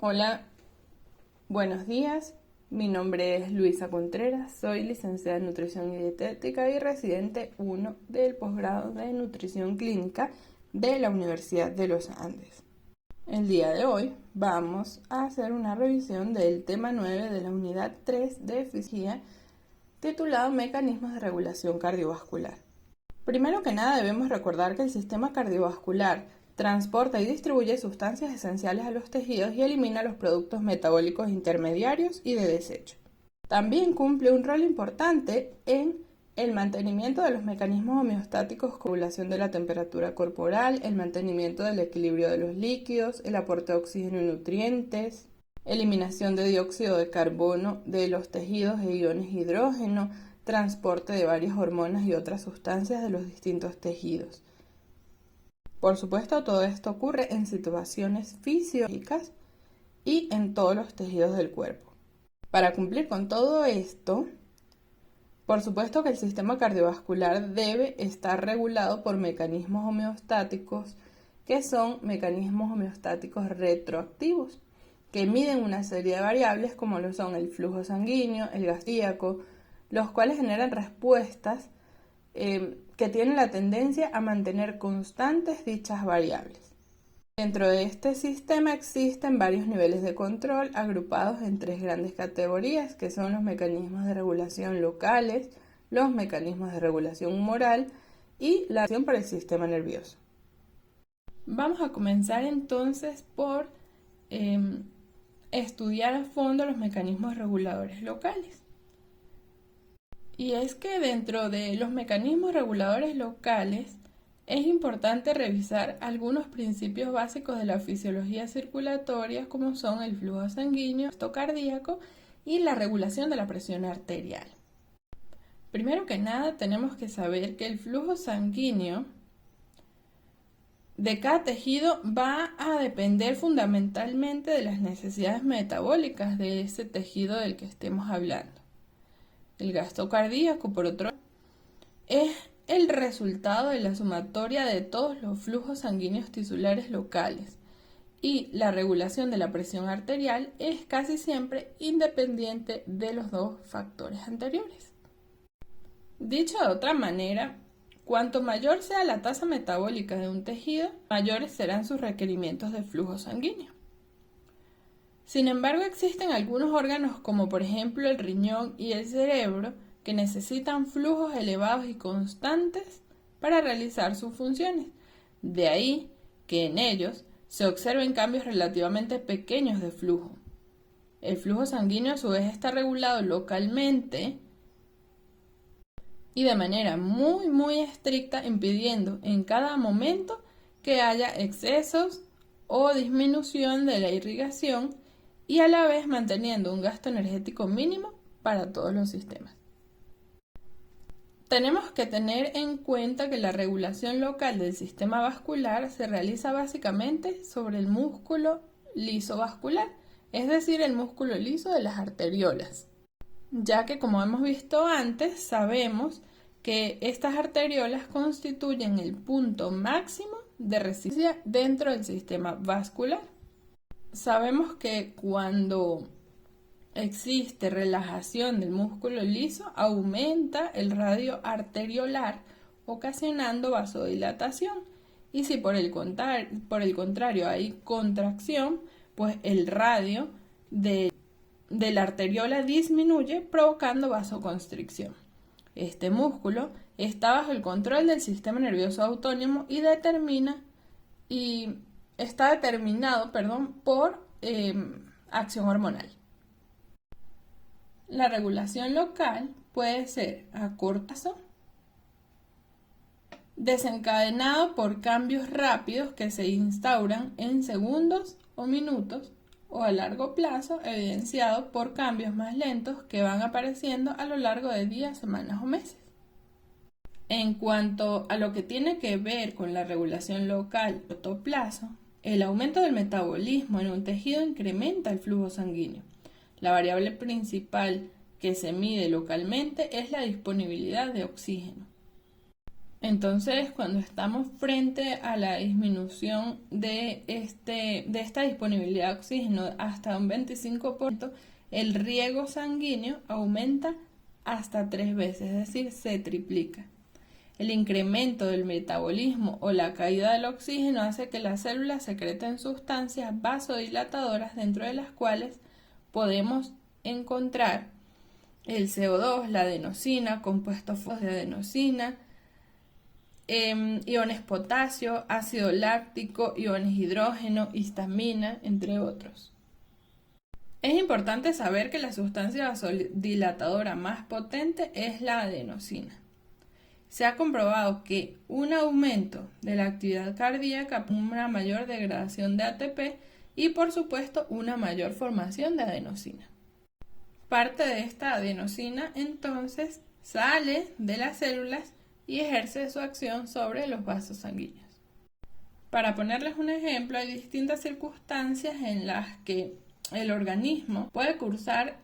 Hola, buenos días. Mi nombre es Luisa Contreras, soy licenciada en Nutrición y Dietética y residente 1 del posgrado de Nutrición Clínica de la Universidad de los Andes. El día de hoy vamos a hacer una revisión del tema 9 de la unidad 3 de fisiología titulado Mecanismos de regulación cardiovascular. Primero que nada debemos recordar que el sistema cardiovascular transporta y distribuye sustancias esenciales a los tejidos y elimina los productos metabólicos intermediarios y de desecho. También cumple un rol importante en el mantenimiento de los mecanismos homeostáticos como regulación de la temperatura corporal, el mantenimiento del equilibrio de los líquidos, el aporte de oxígeno y nutrientes, eliminación de dióxido de carbono de los tejidos e iones hidrógeno, transporte de varias hormonas y otras sustancias de los distintos tejidos. Por supuesto, todo esto ocurre en situaciones fisiológicas y en todos los tejidos del cuerpo. Para cumplir con todo esto, por supuesto que el sistema cardiovascular debe estar regulado por mecanismos homeostáticos, que son mecanismos homeostáticos retroactivos, que miden una serie de variables como lo son el flujo sanguíneo, el gas cardíaco, los cuales generan respuestas que tienen la tendencia a mantener constantes dichas variables. Dentro de este sistema existen varios niveles de control agrupados en tres grandes categorías, que son los mecanismos de regulación locales, los mecanismos de regulación humoral y la acción por el sistema nervioso. Vamos a comenzar entonces por estudiar a fondo los mecanismos reguladores locales. Y es que dentro de los mecanismos reguladores locales es importante revisar algunos principios básicos de la fisiología circulatoria, como son el flujo sanguíneo, el gasto cardíaco y la regulación de la presión arterial. Primero que nada, tenemos que saber que el flujo sanguíneo de cada tejido va a depender fundamentalmente de las necesidades metabólicas de ese tejido del que estemos hablando. El gasto cardíaco, por otro lado, es el resultado de la sumatoria de todos los flujos sanguíneos tisulares locales, y la regulación de la presión arterial es casi siempre independiente de los dos factores anteriores. Dicho de otra manera, cuanto mayor sea la tasa metabólica de un tejido, mayores serán sus requerimientos de flujo sanguíneo. Sin embargo, existen algunos órganos como por ejemplo el riñón y el cerebro que necesitan flujos elevados y constantes para realizar sus funciones. De ahí que en ellos se observen cambios relativamente pequeños de flujo. El flujo sanguíneo a su vez está regulado localmente y de manera muy estricta, impidiendo en cada momento que haya excesos o disminución de la irrigación y a la vez manteniendo un gasto energético mínimo para todos los sistemas. Tenemos que tener en cuenta que la regulación local del sistema vascular se realiza básicamente sobre el músculo liso vascular, es decir, el músculo liso de las arteriolas, ya que como hemos visto antes, sabemos que estas arteriolas constituyen el punto máximo de resistencia dentro del sistema vascular. Sabemos que cuando existe relajación del músculo liso, aumenta el radio arteriolar, ocasionando vasodilatación. Y si por el contrario hay contracción, pues el radio de la arteriola disminuye, provocando vasoconstricción. Este músculo está bajo el control del sistema nervioso autónomo y está determinado por acción hormonal. La regulación local puede ser a corto plazo, desencadenado por cambios rápidos que se instauran en segundos o minutos, o a largo plazo, evidenciado por cambios más lentos que van apareciendo a lo largo de días, semanas o meses. En cuanto a lo que tiene que ver con la regulación local a corto plazo, el aumento del metabolismo en un tejido incrementa el flujo sanguíneo. La variable principal que se mide localmente es la disponibilidad de oxígeno. Entonces, cuando estamos frente a la disminución de esta disponibilidad de oxígeno hasta un 25%, el riego sanguíneo aumenta hasta 3 veces, es decir, se triplica. El incremento del metabolismo o la caída del oxígeno hace que las células secreten sustancias vasodilatadoras, dentro de las cuales podemos encontrar el CO2, la adenosina, compuestos de adenosina, iones potasio, ácido láctico, iones hidrógeno, histamina, entre otros. Es importante saber que la sustancia vasodilatadora más potente es la adenosina. Se ha comprobado que un aumento de la actividad cardíaca, una mayor degradación de ATP y por supuesto una mayor formación de adenosina. Parte de esta adenosina entonces sale de las células y ejerce su acción sobre los vasos sanguíneos. Para ponerles un ejemplo, hay distintas circunstancias en las que el organismo puede cursar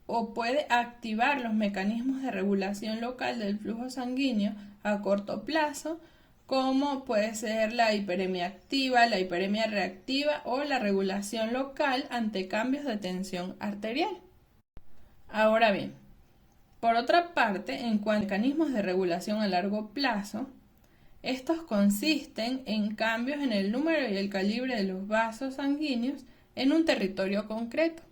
o puede activar los mecanismos de regulación local del flujo sanguíneo a corto plazo, como puede ser la hiperemia activa, la hiperemia reactiva o la regulación local ante cambios de tensión arterial. Ahora bien, por otra parte, en cuanto a mecanismos de regulación a largo plazo, estos consisten en cambios en el número y el calibre de los vasos sanguíneos en un territorio concreto.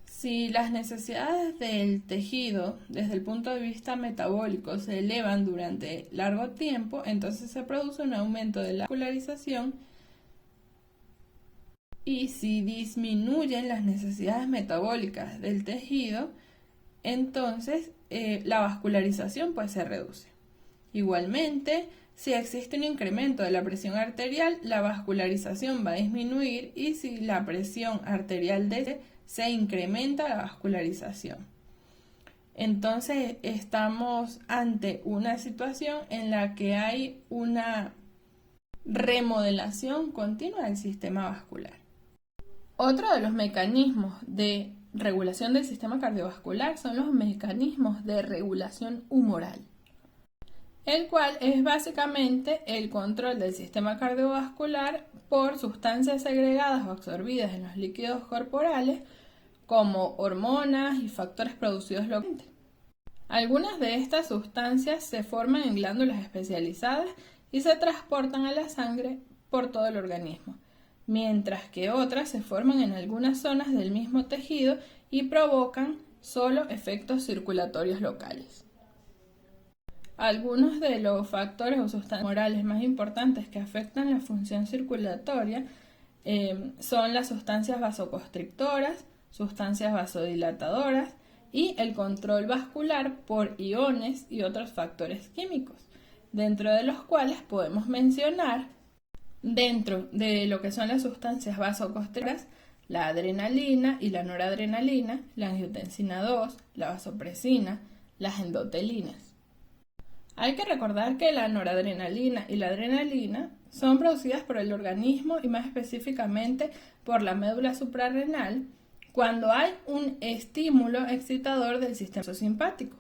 Si las necesidades del tejido desde el punto de vista metabólico se elevan durante largo tiempo, entonces se produce un aumento de la vascularización, y si disminuyen las necesidades metabólicas del tejido, entonces la vascularización pues se reduce. Igualmente, si existe un incremento de la presión arterial, la vascularización va a disminuir, y si la presión arterial se incrementa, la vascularización. Entonces estamos ante una situación en la que hay una remodelación continua del sistema vascular. Otro de los mecanismos de regulación del sistema cardiovascular son los mecanismos de regulación humoral, el cual es básicamente el control del sistema cardiovascular por sustancias segregadas o absorbidas en los líquidos corporales, como hormonas y factores producidos localmente. Algunas de estas sustancias se forman en glándulas especializadas y se transportan a la sangre por todo el organismo, mientras que otras se forman en algunas zonas del mismo tejido y provocan solo efectos circulatorios locales. Algunos de los factores o sustancias humorales más importantes que afectan la función circulatoria son las sustancias vasoconstrictoras, sustancias vasodilatadoras y el control vascular por iones y otros factores químicos, dentro de los cuales podemos mencionar, dentro de lo que son las sustancias vasoconstrictoras, la adrenalina y la noradrenalina, la angiotensina 2, la vasopresina, las endotelinas. Hay que recordar que la noradrenalina y la adrenalina son producidas por el organismo y más específicamente por la médula suprarrenal cuando hay un estímulo excitador del sistema simpático.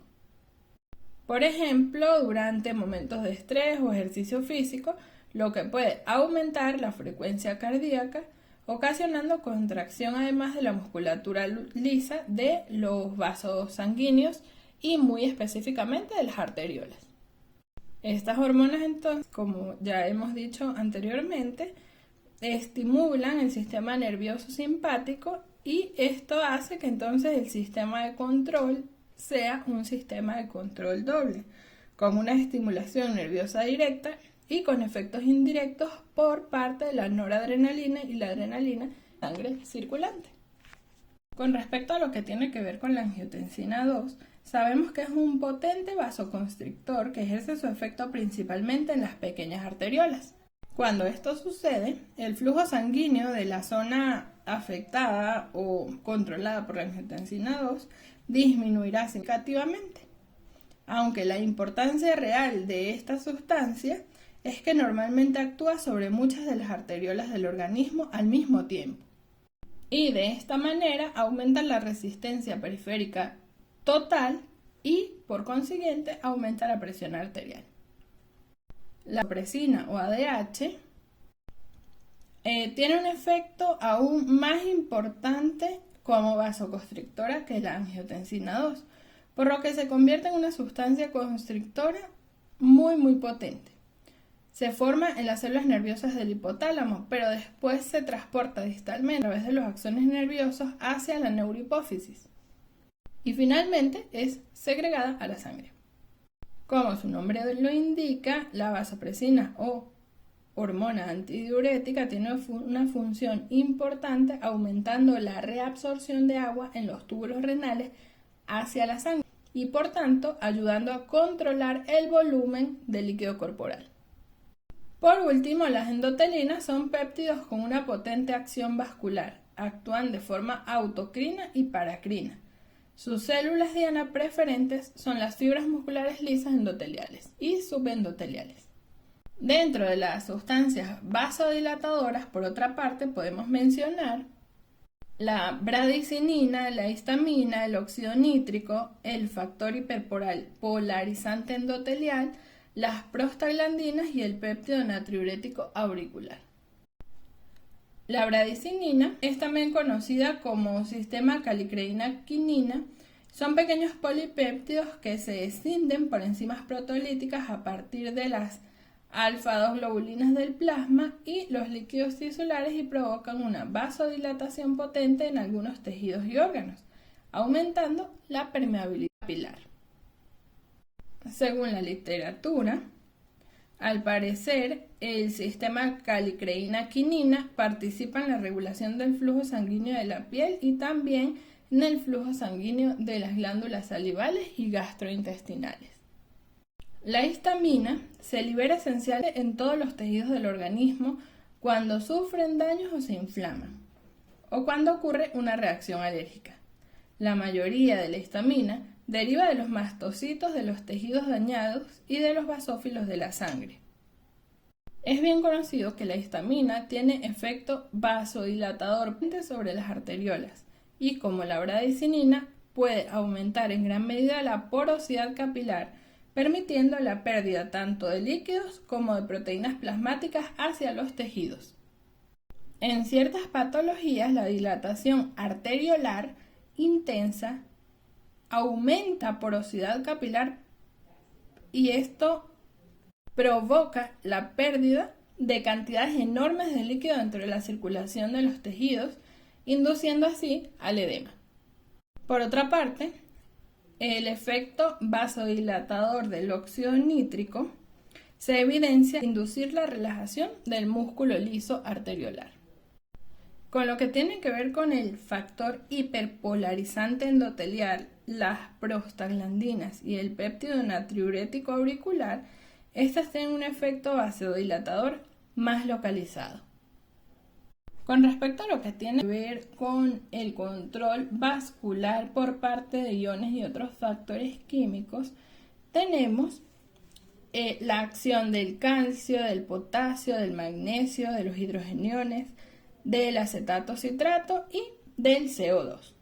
Por ejemplo, durante momentos de estrés o ejercicio físico, lo que puede aumentar la frecuencia cardíaca, ocasionando contracción además de la musculatura lisa de los vasos sanguíneos y muy específicamente de las arteriolas. Estas hormonas entonces, como ya hemos dicho anteriormente, estimulan el sistema nervioso simpático y esto hace que entonces el sistema de control sea un sistema de control doble, con una estimulación nerviosa directa y con efectos indirectos por parte de la noradrenalina y la adrenalina, sangre circulante. Con respecto a lo que tiene que ver con la angiotensina 2, sabemos que es un potente vasoconstrictor que ejerce su efecto principalmente en las pequeñas arteriolas. Cuando esto sucede, el flujo sanguíneo de la zona afectada o controlada por la angiotensina 2 disminuirá significativamente. Aunque la importancia real de esta sustancia es que normalmente actúa sobre muchas de las arteriolas del organismo al mismo tiempo. Y de esta manera aumenta la resistencia periférica total y, por consiguiente, aumenta la presión arterial. La vasopresina o ADH tiene un efecto aún más importante como vasoconstrictora que la angiotensina 2, por lo que se convierte en una sustancia constrictora muy potente. Se forma en las células nerviosas del hipotálamo, pero después se transporta distalmente a través de los axones nerviosos hacia la neurohipófisis y finalmente es segregada a la sangre. Como su nombre lo indica, la vasopresina o hormona antidiurética tiene una función importante aumentando la reabsorción de agua en los túbulos renales hacia la sangre y por tanto ayudando a controlar el volumen del líquido corporal. Por último, las endotelinas son péptidos con una potente acción vascular, actúan de forma autocrina y paracrina. Sus células diana preferentes son las fibras musculares lisas endoteliales y subendoteliales. Dentro de las sustancias vasodilatadoras, por otra parte, podemos mencionar la bradicinina, la histamina, el óxido nítrico, el factor hiperpolarizante endotelial, las prostaglandinas y el péptido natriurético auricular. La bradicinina es también conocida como sistema calicreína-quinina. Son pequeños polipéptidos que se escinden por enzimas proteolíticas a partir de las alfa-2 globulinas del plasma y los líquidos tisulares y provocan una vasodilatación potente en algunos tejidos y órganos, aumentando la permeabilidad capilar. Según la literatura, al parecer, el sistema calicreína-quinina participa en la regulación del flujo sanguíneo de la piel y también en el flujo sanguíneo de las glándulas salivales y gastrointestinales. La histamina se libera esencialmente en todos los tejidos del organismo cuando sufren daños o se inflaman, o cuando ocurre una reacción alérgica. La mayoría de la histamina deriva de los mastocitos de los tejidos dañados y de los basófilos de la sangre. Es bien conocido que la histamina tiene efecto vasodilatador sobre las arteriolas y, como la bradicinina, puede aumentar en gran medida la porosidad capilar, permitiendo la pérdida tanto de líquidos como de proteínas plasmáticas hacia los tejidos. En ciertas patologías, la dilatación arteriolar intensa aumenta porosidad capilar y esto provoca la pérdida de cantidades enormes de líquido dentro de la circulación de los tejidos, induciendo así al edema. Por otra parte, el efecto vasodilatador del óxido nítrico se evidencia al inducir la relajación del músculo liso arteriolar. Con lo que tiene que ver con el factor hiperpolarizante endotelial, las prostaglandinas y el péptido natriurético auricular, estas tienen un efecto vasodilatador más localizado. Con respecto a lo que tiene que ver con el control vascular por parte de iones y otros factores químicos, tenemos la acción del calcio, del potasio, del magnesio, de los hidrogeniones, del acetato citrato y del CO2.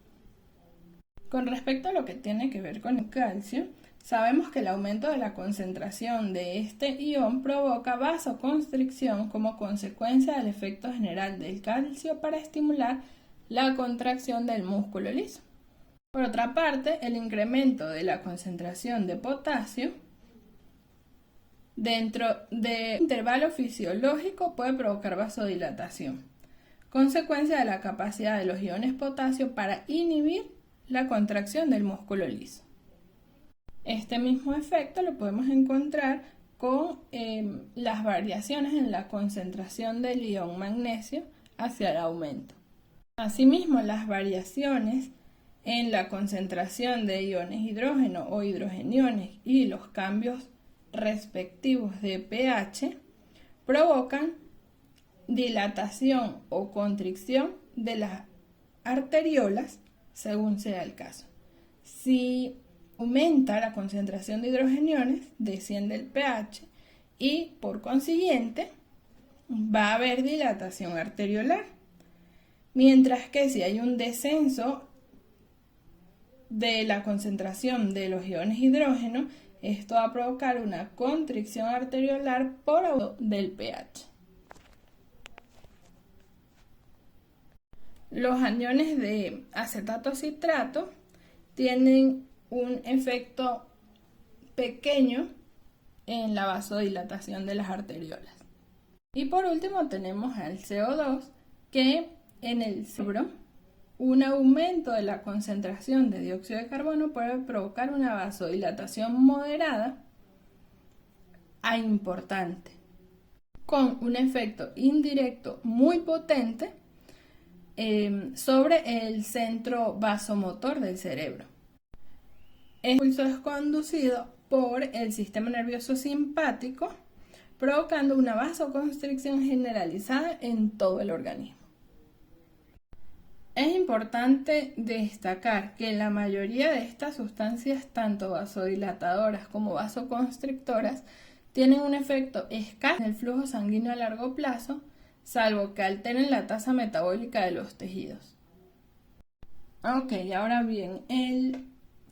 Con respecto a lo que tiene que ver con el calcio, sabemos que el aumento de la concentración de este ion provoca vasoconstricción como consecuencia del efecto general del calcio para estimular la contracción del músculo liso. Por otra parte, el incremento de la concentración de potasio dentro del intervalo fisiológico puede provocar vasodilatación, consecuencia de la capacidad de los iones potasio para inhibir la contracción del músculo liso. Este mismo efecto lo podemos encontrar con las variaciones en la concentración del ion magnesio hacia el aumento. Asimismo, las variaciones en la concentración de iones hidrógeno o hidrogeniones y los cambios respectivos de pH provocan dilatación o constricción de las arteriolas según sea el caso. Si aumenta la concentración de hidrogeniones, desciende el pH y por consiguiente va a haber dilatación arteriolar. Mientras que si hay un descenso de la concentración de los iones hidrógeno, esto va a provocar una constricción arteriolar por aumento del pH. Los aniones de acetato citrato tienen un efecto pequeño en la vasodilatación de las arteriolas. Y por último tenemos al CO2, que en el cerebro un aumento de la concentración de dióxido de carbono puede provocar una vasodilatación moderada a importante, con un efecto indirecto muy potente sobre el centro vasomotor del cerebro. El impulso es conducido por el sistema nervioso simpático, provocando una vasoconstricción generalizada en todo el organismo. Es importante destacar que la mayoría de estas sustancias, tanto vasodilatadoras como vasoconstrictoras, tienen un efecto escaso en el flujo sanguíneo a largo plazo, salvo que alteren la tasa metabólica de los tejidos. Ok, ahora bien, el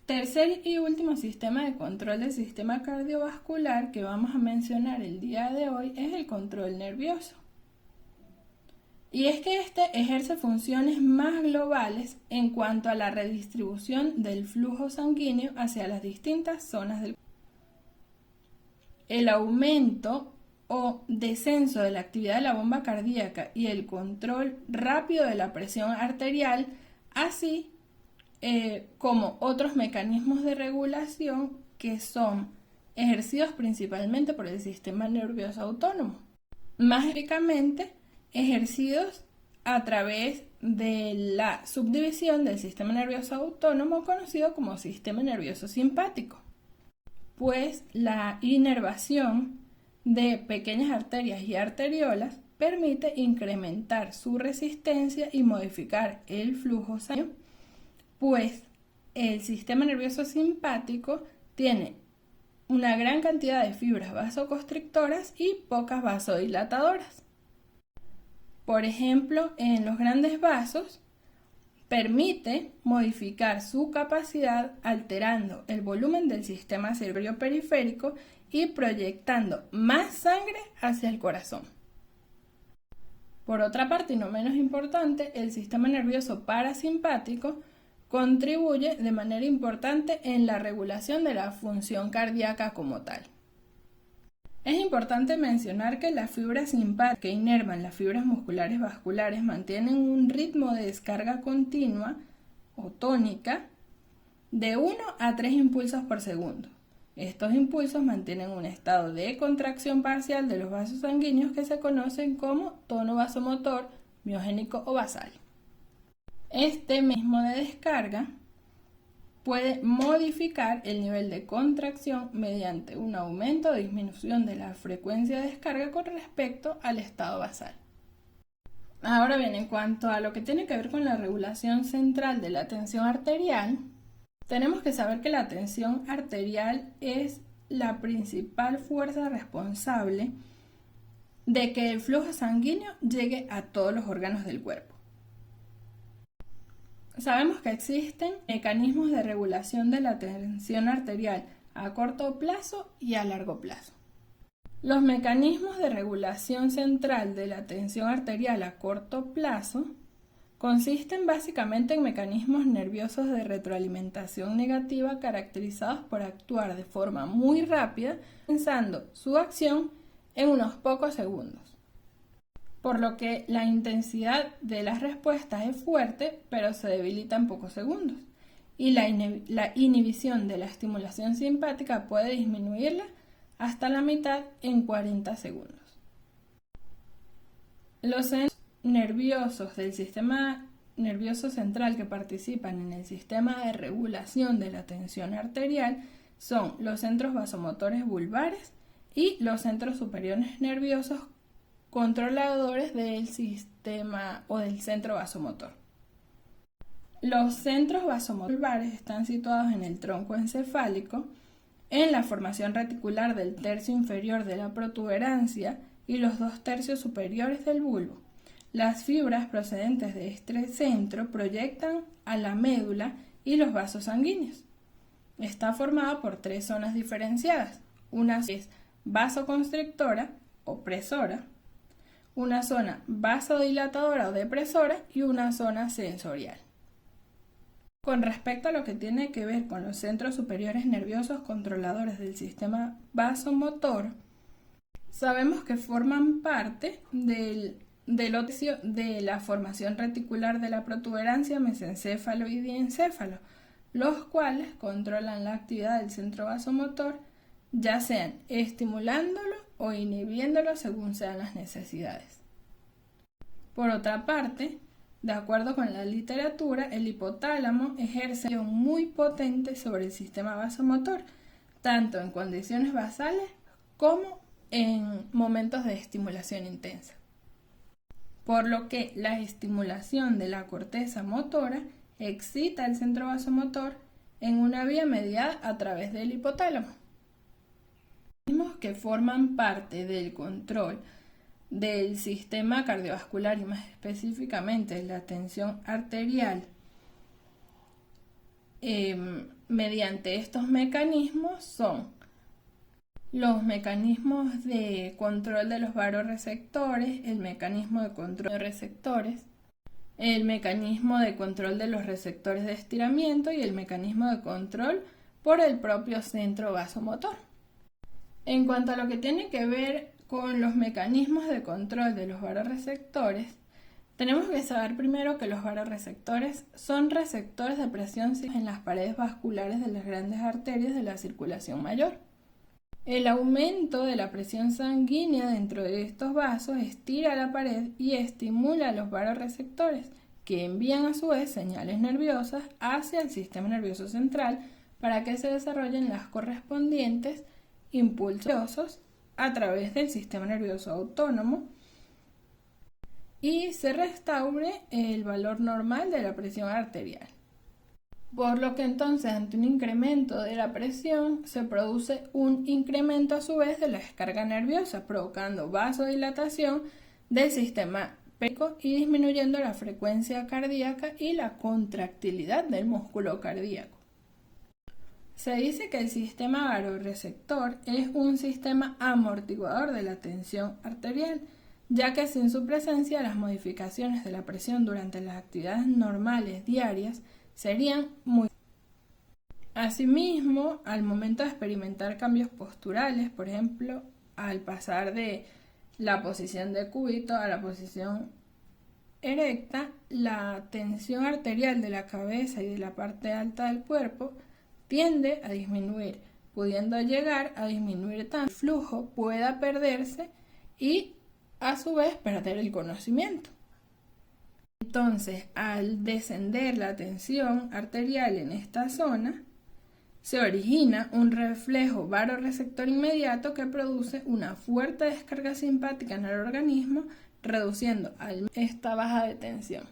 tercer y último sistema de control del sistema cardiovascular que vamos a mencionar el día de hoy es el control nervioso. Y es que este ejerce funciones más globales en cuanto a la redistribución del flujo sanguíneo hacia las distintas zonas del cuerpo. El aumento o descenso de la actividad de la bomba cardíaca y el control rápido de la presión arterial, así como otros mecanismos de regulación que son ejercidos principalmente por el sistema nervioso autónomo. Más específicamente, ejercidos a través de la subdivisión del sistema nervioso autónomo conocido como sistema nervioso simpático, pues la inervación de pequeñas arterias y arteriolas permite incrementar su resistencia y modificar el flujo sanguíneo, pues el sistema nervioso simpático tiene una gran cantidad de fibras vasoconstrictoras y pocas vasodilatadoras. Por ejemplo, en los grandes vasos permite modificar su capacidad alterando el volumen del sistema cerebroperiférico y proyectando más sangre hacia el corazón. Por otra parte, y no menos importante, el sistema nervioso parasimpático contribuye de manera importante en la regulación de la función cardíaca como tal. Es importante mencionar que las fibras simpáticas que inervan las fibras musculares vasculares mantienen un ritmo de descarga continua o tónica de 1 a 3 impulsos por segundo. Estos impulsos mantienen un estado de contracción parcial de los vasos sanguíneos que se conocen como tono vasomotor, miogénico o basal. Este mecanismo de descarga puede modificar el nivel de contracción mediante un aumento o disminución de la frecuencia de descarga con respecto al estado basal. Ahora bien, en cuanto a lo que tiene que ver con la regulación central de la tensión arterial, tenemos que saber que la tensión arterial es la principal fuerza responsable de que el flujo sanguíneo llegue a todos los órganos del cuerpo. Sabemos que existen mecanismos de regulación de la tensión arterial a corto plazo y a largo plazo. Los mecanismos de regulación central de la tensión arterial a corto plazo consisten básicamente en mecanismos nerviosos de retroalimentación negativa caracterizados por actuar de forma muy rápida, comenzando su acción en unos pocos segundos, por lo que la intensidad de las respuestas es fuerte, pero se debilita en pocos segundos, y la inhibición de la estimulación simpática puede disminuirla hasta la mitad en 40 segundos. Los centros nerviosos del sistema nervioso central que participan en el sistema de regulación de la tensión arterial son los centros vasomotores bulbares y los centros superiores nerviosos controladores del sistema o del centro vasomotor. Los centros vasomotores bulbares están situados en el tronco encefálico, en la formación reticular del tercio inferior de la protuberancia y los 2/3 superiores del bulbo. Las fibras procedentes de este centro proyectan a la médula y los vasos sanguíneos. Está formada por 3 zonas diferenciadas. Una es vasoconstrictora o presora, una zona vasodilatadora o depresora y una zona sensorial. Con respecto a lo que tiene que ver con los centros superiores nerviosos controladores del sistema vasomotor, sabemos que forman parte del ocio de la formación reticular de la protuberancia mesencéfalo y diencéfalo, los cuales controlan la actividad del centro vasomotor, ya sean estimulándolo o inhibiéndolo según sean las necesidades. Por otra parte, de acuerdo con la literatura, el hipotálamo ejerce una acción muy potente sobre el sistema vasomotor, tanto en condiciones basales como en momentos de estimulación intensa. Por lo que la estimulación de la corteza motora excita el centro vasomotor en una vía mediada a través del hipotálamo. Los que forman parte del control del sistema cardiovascular y más específicamente la tensión arterial mediante estos mecanismos son los mecanismos de control de los vasoreceptores, el mecanismo de control de receptores, el mecanismo de control de los receptores de estiramiento y el mecanismo de control por el propio centro vasomotor. En cuanto a lo que tiene que ver con los mecanismos de control de los vasoreceptores, tenemos que saber primero que los vasoreceptores son receptores de presión en las paredes vasculares de las grandes arterias de la circulación mayor. El aumento de la presión sanguínea dentro de estos vasos estira la pared y estimula a los vasoreceptores, que envían a su vez señales nerviosas hacia el sistema nervioso central para que se desarrollen las correspondientes impulsos a través del sistema nervioso autónomo y se restaure el valor normal de la presión arterial. Por lo que entonces ante un incremento de la presión se produce un incremento a su vez de la descarga nerviosa, provocando vasodilatación del sistema periférico y disminuyendo la frecuencia cardíaca y la contractilidad del músculo cardíaco. Se dice que el sistema vasoreceptor es un sistema amortiguador de la tensión arterial, ya que sin su presencia las modificaciones de la presión durante las actividades normales diarias serían muy. Asimismo, al momento de experimentar cambios posturales, por ejemplo, al pasar de la posición de cúbito a la posición erecta, la tensión arterial de la cabeza y de la parte alta del cuerpo tiende a disminuir, pudiendo llegar a disminuir tanto el flujo pueda perderse y a su vez perder el conocimiento. Entonces, al descender la tensión arterial en esta zona, se origina un reflejo vasoreceptor inmediato que produce una fuerte descarga simpática en el organismo, reduciendo esta baja de tensión.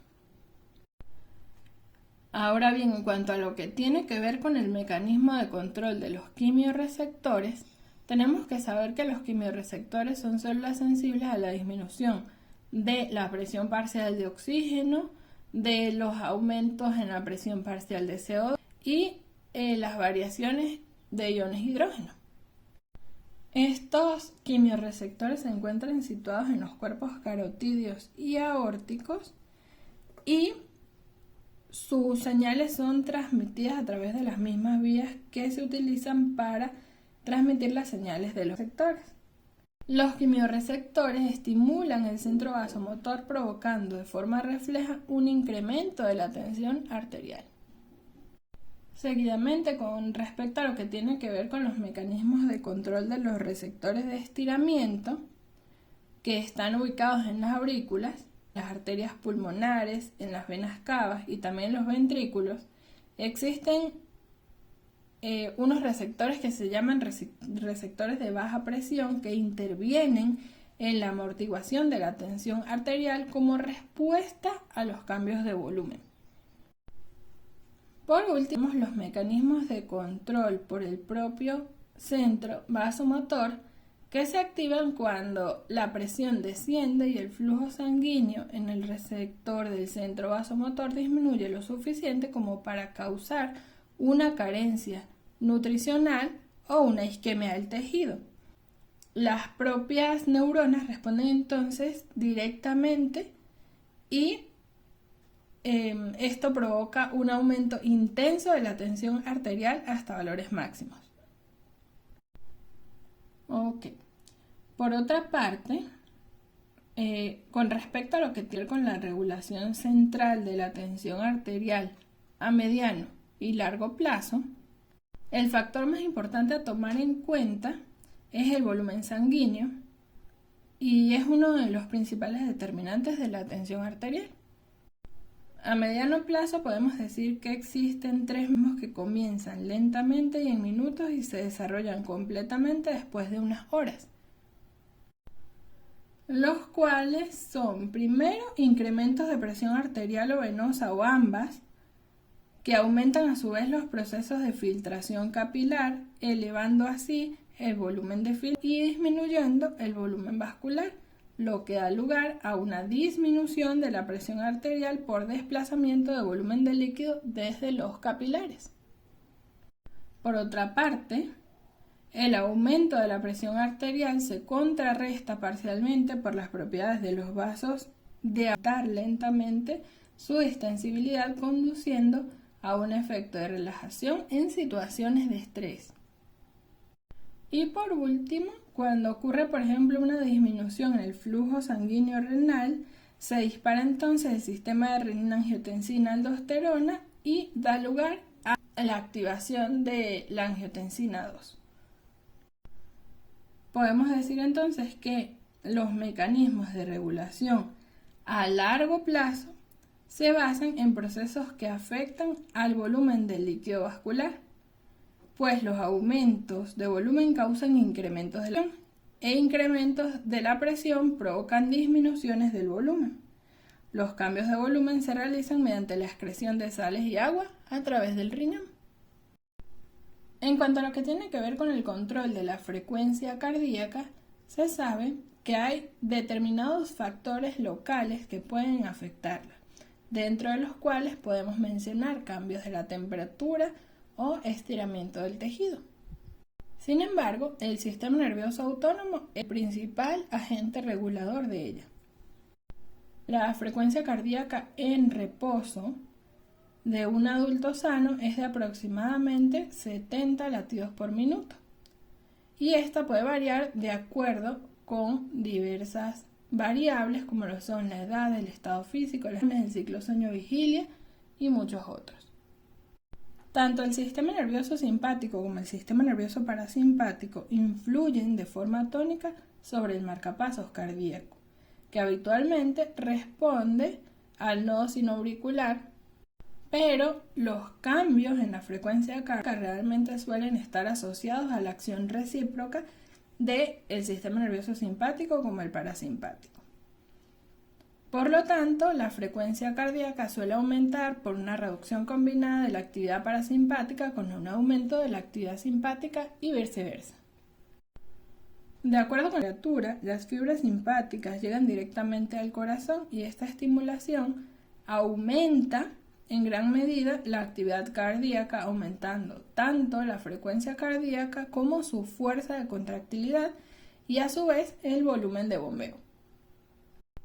Ahora bien, en cuanto a lo que tiene que ver con el mecanismo de control de los quimiorreceptores, tenemos que saber que los quimiorreceptores son células sensibles a la disminución de la presión parcial de oxígeno, de los aumentos en la presión parcial de CO2 y las variaciones de iones hidrógeno. Estos quimiorreceptores se encuentran situados en los cuerpos carotídeos y aórticos y sus señales son transmitidas a través de las mismas vías que se utilizan para transmitir las señales de los receptores. Los quimiorreceptores estimulan el centro vasomotor provocando de forma refleja un incremento de la tensión arterial. Seguidamente, con respecto a lo que tiene que ver con los mecanismos de control de los receptores de estiramiento, que están ubicados en las aurículas, las arterias pulmonares, en las venas cavas y también los ventrículos, existen unos receptores que se llaman receptores de baja presión que intervienen en la amortiguación de la tensión arterial como respuesta a los cambios de volumen. Por último, los mecanismos de control por el propio centro vasomotor que se activan cuando la presión desciende y el flujo sanguíneo en el receptor del centro vasomotor disminuye lo suficiente como para causar una carencia nutricional o una isquemia del tejido. Las propias neuronas responden entonces directamente y esto provoca un aumento intenso de la tensión arterial hasta valores máximos. Ok. Por otra parte, con respecto a lo que tiene con la regulación central de la tensión arterial a mediano y largo plazo, el factor más importante a tomar en cuenta es el volumen sanguíneo y es uno de los principales determinantes de la tensión arterial. A mediano plazo podemos decir que existen tres ritmos que comienzan lentamente y en minutos y se desarrollan completamente después de unas horas, los cuales son primero incrementos de presión arterial o venosa o ambas, que aumentan a su vez los procesos de filtración capilar, elevando así el volumen de filtro y disminuyendo el volumen vascular, lo que da lugar a una disminución de la presión arterial por desplazamiento de volumen de líquido desde los capilares. Por otra parte, el aumento de la presión arterial se contrarresta parcialmente por las propiedades de los vasos de aumentar lentamente su extensibilidad, conduciendo a un efecto de relajación en situaciones de estrés. Y por último, cuando ocurre, por ejemplo, una disminución en el flujo sanguíneo renal, se dispara entonces el sistema de renina-angiotensina-aldosterona y da lugar a la activación de la angiotensina 2. Podemos decir entonces que los mecanismos de regulación a largo plazo se basan en procesos que afectan al volumen del líquido vascular, pues los aumentos de volumen causan incrementos de la presión e incrementos de la presión provocan disminuciones del volumen. Los cambios de volumen se realizan mediante la excreción de sales y agua a través del riñón. En cuanto a lo que tiene que ver con el control de la frecuencia cardíaca, se sabe que hay determinados factores locales que pueden afectarla, dentro de los cuales podemos mencionar cambios de la temperatura o estiramiento del tejido. Sin embargo, el sistema nervioso autónomo es el principal agente regulador de ella. La frecuencia cardíaca en reposo de un adulto sano es de aproximadamente 70 latidos por minuto y esta puede variar de acuerdo con diversas variables como lo son la edad, el estado físico, el ciclo sueño-vigilia y muchos otros. Tanto el sistema nervioso simpático como el sistema nervioso parasimpático influyen de forma tónica sobre el marcapasos cardíaco, que habitualmente responde al nodo sinoauricular, pero los cambios en la frecuencia cardíaca realmente suelen estar asociados a la acción recíproca del sistema nervioso simpático como el parasimpático. Por lo tanto, la frecuencia cardíaca suele aumentar por una reducción combinada de la actividad parasimpática con un aumento de la actividad simpática y viceversa. De acuerdo con la literatura, las fibras simpáticas llegan directamente al corazón y esta estimulación aumenta en gran medida la actividad cardíaca, aumentando tanto la frecuencia cardíaca como su fuerza de contractilidad y a su vez el volumen de bombeo.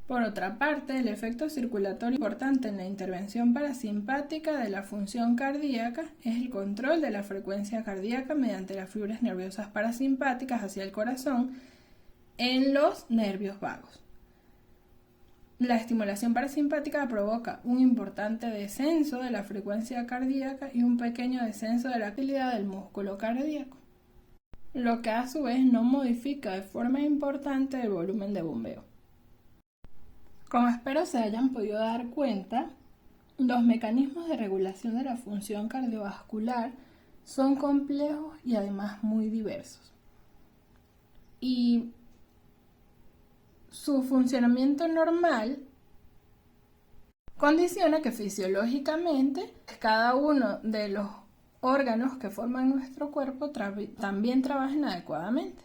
Por otra parte, el efecto circulatorio importante en la intervención parasimpática de la función cardíaca es el control de la frecuencia cardíaca mediante las fibras nerviosas parasimpáticas hacia el corazón en los nervios vagos. La estimulación parasimpática provoca un importante descenso de la frecuencia cardíaca y un pequeño descenso de la actividad del músculo cardíaco, lo que a su vez no modifica de forma importante el volumen de bombeo. Como espero se hayan podido dar cuenta, los mecanismos de regulación de la función cardiovascular son complejos y además muy diversos. Y su funcionamiento normal condiciona que fisiológicamente cada uno de los órganos que forman nuestro cuerpo también trabajen adecuadamente.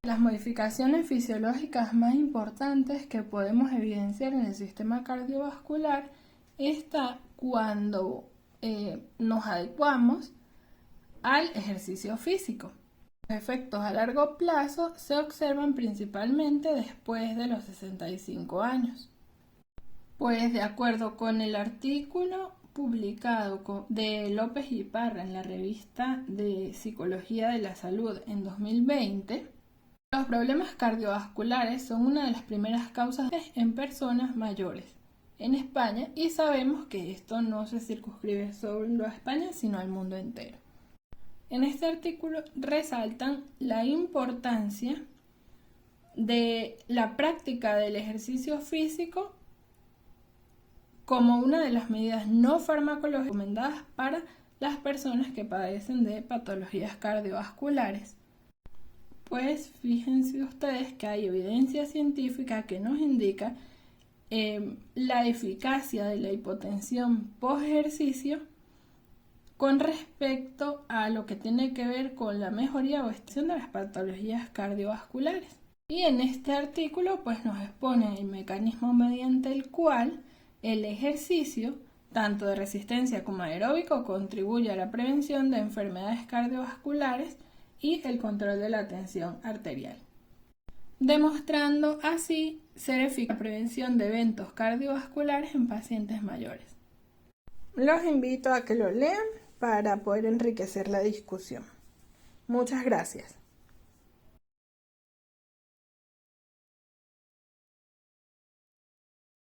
Las modificaciones fisiológicas más importantes que podemos evidenciar en el sistema cardiovascular está cuando nos adecuamos al ejercicio físico. Los efectos a largo plazo se observan principalmente después de los 65 años. Pues de acuerdo con el artículo publicado de López y Parra en la revista de Psicología de la Salud en 2020, los problemas cardiovasculares son una de las primeras causas en personas mayores en España, y sabemos que esto no se circunscribe solo a España, sino al mundo entero. En este artículo resaltan la importancia de la práctica del ejercicio físico como una de las medidas no farmacológicas recomendadas para las personas que padecen de patologías cardiovasculares. Pues fíjense ustedes que hay evidencia científica que nos indica la eficacia de la hipotensión post-ejercicio con respecto a lo que tiene que ver con la mejoría o extinción de las patologías cardiovasculares. Y en este artículo pues nos expone el mecanismo mediante el cual el ejercicio, tanto de resistencia como aeróbico, contribuye a la prevención de enfermedades cardiovasculares y el control de la tensión arterial, demostrando así ser eficaz la prevención de eventos cardiovasculares en pacientes mayores. Los invito a que lo lean para poder enriquecer la discusión. Muchas gracias.